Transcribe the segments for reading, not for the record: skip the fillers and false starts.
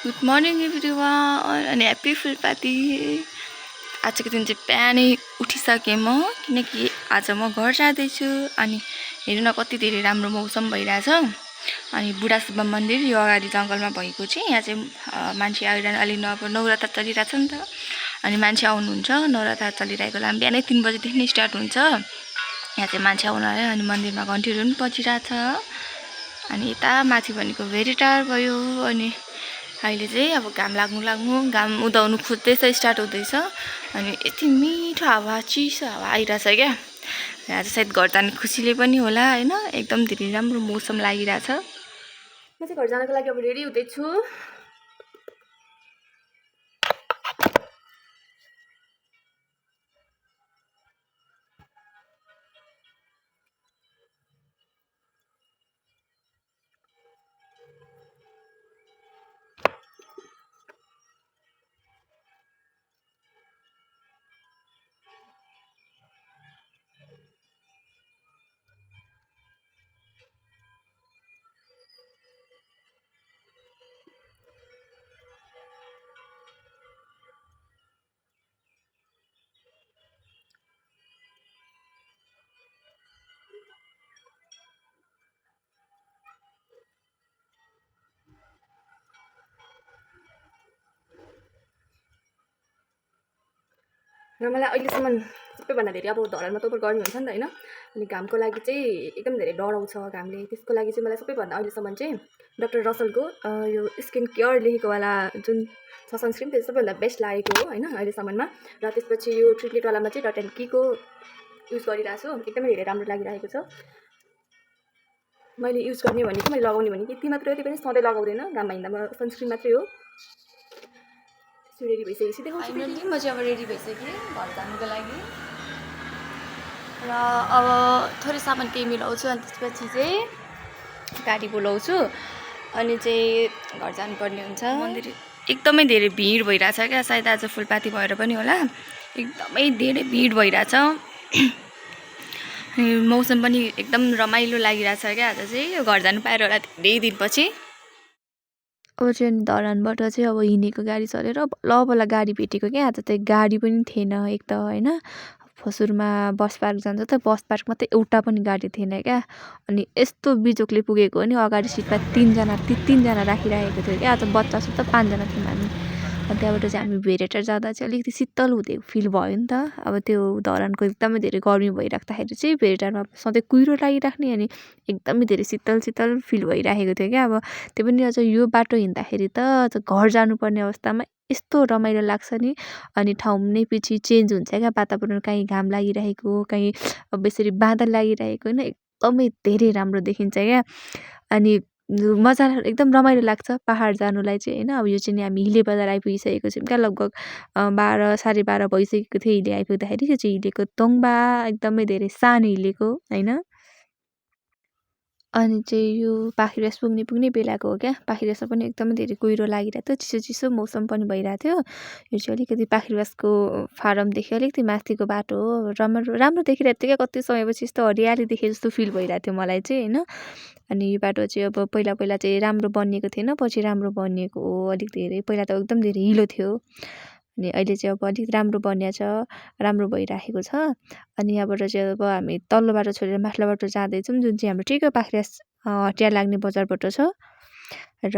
Good morning everyone अनि happy Phulpati. आजको दिन चाहिँ बिहानै उठिसकेँ म, किनकि आज म घर जाँदैछु। अनि हेर्नु न कति धेरै राम्रो मौसम भइरहेछ। अनि बुढा सुब्बा मन्दिर यो अगाडि जङ्गलमा भएको चाहिँ यहाँ चाहिँ मान्छे आइरहनु अलि अब नवरात्र चलिरहेछ नि त। अनि मान्छे आउनुहुन्छ, नवरात्र चलिरहेको बेला बिहानै 3 बजीदेखि नै स्टार्ट हुन्छ। यहाँ चाहिँ मान्छे आउनु आयो अनि मन्दिरमा घन्टीहरू पनि बजिरहेछ। अनि यता माथि भनेको भेरी टावर भयो। अनि अहिले चाहिँ अब घाम लाग्नु घाम उदाउनु खोज्दैछ, स्टार्ट हुँदैछ। अनि यति मिठो हावा, चिसो हावा आइरहेछ क्या। आज सायद घर जाने खुसीले पनि होला होइन, एकदम धेरै राम्रो मौसम लागिरहेछ। म चाहिँ घर जानको लागि अब रेडी हुँदैछु। र मलाई अहिलेसम्म सबैभन्दा धेरै अब धरानमा त गर्मी हुन्छ नि त होइन। अनि घामको लागि चाहिँ एकदम धेरै डराउँछ घामले। त्यसको लागि चाहिँ मलाई सबैभन्दा अहिलेसम्म चाहिँ डक्टर रसलको यो स्किन केयर लेखेकोवाला जुन छ सनस्क्रिन त्यो सबैभन्दा बेस्ट लागेको हो होइन अहिलेसम्ममा। र त्यसपछि यो ट्रिटमेन्टवालामा चाहिँ डट एन्ड कीको युज गरिरहेको छु, एकदमै धेरै राम्रो लागिरहेको छ। मैले युज गर्ने भनेको, मैले लगाउने भनेको यति मात्रै हो, त्यो पनि सधैँ लगाउँदैन, घाममा हिँड्दामा सनस्क्रिन मात्रै हो। रेडी भइसकेपछि देखाउँछु। फाइनली म चाहिँ अब रेडी भइसकेँ घर जानुको लागि। र अब थोरै सामान केही मिलाउँछु अनि त्यसपछि चाहिँ गाडी बोलाउँछु अनि चाहिँ घर जानुपर्ने हुन्छ। मन्दिर एकदमै धेरै भिड भइरहेछ क्या, सायद आज फुलपाती भएर पनि होला, एकदमै धेरै भिड भइरहेछ। मौसम पनि एकदम रमाइलो लागिरहेछ क्या आज चाहिँ, घर जानु पाएर होला धेरै दिनपछि। अब चाहिँ धरानबाट चाहिँ अब हिँडेको गाडी चढेर बल्ल गाडी भेटेको क्या। आज त गाडी पनि थिएन एक त होइन। फसुरमा बस पार्क जान्छ त बस पार्क मात्रै एउटा पनि गाडी थिएन क्या। अनि यस्तो बिजोकले पुगेको हो नि, अगाडि सिटमा तिनजना राखिरहेको थियो क्या। आज बच्चा सुत्ता 5जना थियौँ हामी। अनि त्यहाँबाट चाहिँ हामी भेरेटर जाँदा चाहिँ अलिकति शीतल हुँदै फिल भयो नि त। अब त्यो धरानको एकदमै धेरै गर्मी भइराख्दाखेरि चाहिँ भेरेटरमा सधैँ कुहिरो लागिराख्ने, अनि एकदमै धेरै शीतल फिल भइराखेको थियो क्या। अब त्यो पनि अझ यो बाटो हिँड्दाखेरि त घर जानुपर्ने अवस्थामा यस्तो रमाइलो लाग्छ नि। अनि ठाउँ नै पछि चेन्ज हुन्छ क्या वातावरण, कहीँ घाम लागिरहेको, कहीँ अब यसरी बादल लागिरहेको होइन, एकदमै धेरै राम्रो देखिन्छ क्या। अनि मजा एकदम रमाइलो लाग्छ पहाड जानुलाई चाहिँ होइन। अब यो चाहिँ नि हामी हिले बजार आइपुगिसकेको छौँ क्या, लगभग 12 साढे 12 भइसकेको थियो हिले आइपुग्दाखेरि। यो चाहिँ हिलेको तोङबा, एकदमै धेरै सानो हिलेको होइन। अनि चाहिँ यो पाखिरास पुग्ने बेलाको हो क्या। पाखिरासमा पनि एकदमै धेरै कुहिरो लागिरहेको थियो, चिसो मौसम पनि भइरहेको थियो। यो चाहिँ अलिकति पाखिरासको फारमदेखि अलिकति माथिको बाटो हो। राम्रो देखिरहेको थियो क्या, कति समयपछि यस्तो हरियाली देखे जस्तो फिल भइरहेको थियो मलाई चाहिँ होइन। अनि यो बाटो चाहिँ अब पहिला चाहिँ राम्रो बनिएको थिएन, पछि राम्रो बनिएको हो। अलिक धेरै पहिला त एकदम धेरै हिलो थियो, अनि अहिले चाहिँ अब अलिक राम्रो बनिएको छ, राम्रो भइराखेको छ। अनि यहाँबाट चाहिँ अब हामी तल्लो बाटो छोडेर माथिल्लो बाटो जाँदैछौँ, जुन चाहिँ हाम्रो ठिकै पाखिरास हटिया लाग्ने बजारबाट छ। र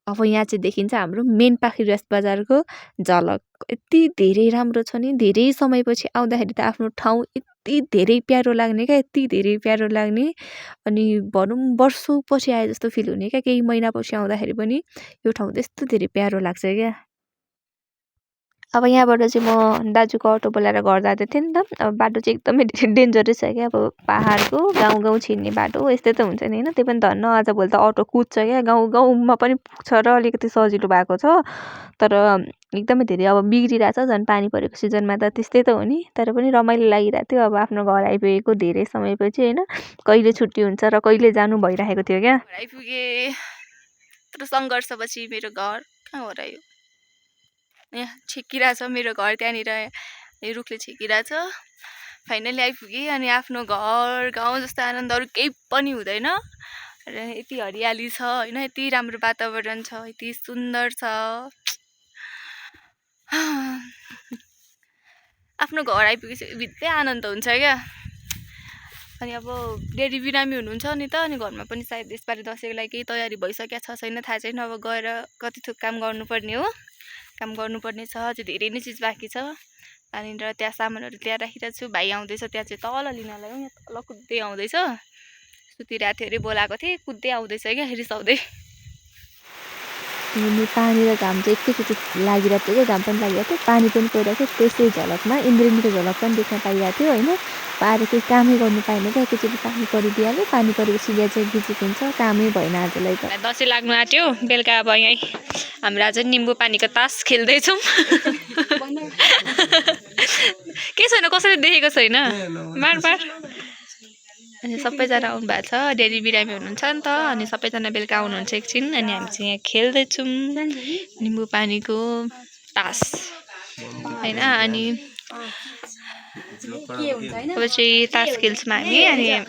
अब यहाँ चाहिँ देखिन्छ हाम्रो मेन पाखिरास बजारको झलक। यति धेरै राम्रो छ नि, धेरै समयपछि आउँदाखेरि त आफ्नो ठाउँ यति धेरै प्यारो लाग्ने क्या, यति धेरै प्यारो लाग्ने। अनि भनौँ वर्षौँपछि आए जस्तो फिल हुने क्या, केही महिनापछि आउँदाखेरि पनि यो ठाउँ त्यस्तो धेरै प्यारो लाग्छ क्या। अब यहाँबाट चाहिँ म दाजुको अटो बोलाएर घर जाँदै थिएँ नि त। अब बाटो चाहिँ एकदमै डेन्जरस छ क्या, अब पाहाडको गाउँ छिर्ने बाटो यस्तै त हुन्छ नि होइन। त्यो पनि धन्न आजभोलि त अटो कुद्छ क्या, गाउँमा पनि पुग्छ र अलिकति सजिलो भएको छ। तर एकदमै धेरै अब बिग्रिरहेछ, झन् पानी परेको सिजनमा त त्यस्तै त हो नि। तर पनि रमाइलो लागिरहेको थियो अब आफ्नो घर आइपुगेको धेरै समयपछि होइन। कहिले छुट्टी हुन्छ र कहिले जानु भइरहेको थियो क्या। आइपुगे तर सङ्घर्षपछि मेरो घर कहाँ हो र यो, यहाँ छेकिरहेछ मेरो घर, त्यहाँनिर यो रुखले छेकिरहेछ। फाइनली आइपुगेँ अनि आफ्नो घर गाउँ जस्तो आनन्द अरू केही पनि हुँदैन। र यति हरियाली छ होइन, यति राम्रो वातावरण छ, यति सुन्दर छ। आफ्नो घर आइपुगेपछि भित्रै आनन्द हुन्छ क्या। अनि अब डेडी बिरामी हुनुहुन्छ नि त, अनि घरमा पनि सायद यसपालि दसैँको लागि केही तयारी भइसकेको छ छैन थाहा छैन। अब गएर कति थोक काम गर्नुपर्ने हो, काम गर्नुपर्ने छ, अझै धेरै नै चिज बाँकी छ। अनि र त्यहाँ सामानहरू ल्याएर राखिरहेको छु। भाइ आउँदैछ त्यहाँ चाहिँ तल लिनलाई हो, यहाँ तल कुद्दै आउँदैछ। सुतिरहेको थियो अरे, बोलाएको थिएँ, कुद्दै आउँदैछ क्या रिसाउँदै। अनि पानी र घाम चाहिँ एकैचोटि लागिरहेको थियो क्या, घाम पनि लागिरहेको थियो, पानी पनि परिरहेको थियो। त्यसै झलकमा इन्द्रेणीको झलक पनि देख्न पाइरहेको थियो होइन। पाएर केही कामै गर्नु पाएन क्या, एकैचोटि पानी परिदिइहाल्यो। पानी परेपछि चिया चाहिँ गिजिक हुन्छ, कामै भएन आजलाई त। दसैँ लाग्नु आँट्यो, बेलुका अब यहीँ हाम्रो आज निम्बु पानीको तास खेल्दैछौँ। के छैन, कसैले देखेको छैन, बार अनि सबैजना आउनु भएको छ। डेडी बिरामी हुनुहुन्छ नि त, अनि सबैजना बेलुका आउनुहुन्छ एकछिन। अनि हामी चाहिँ यहाँ खेल्दैछौँ निम्बु पानीको तास होइन। अनि अब चाहिँ तास खेल्छौँ हामी। अनि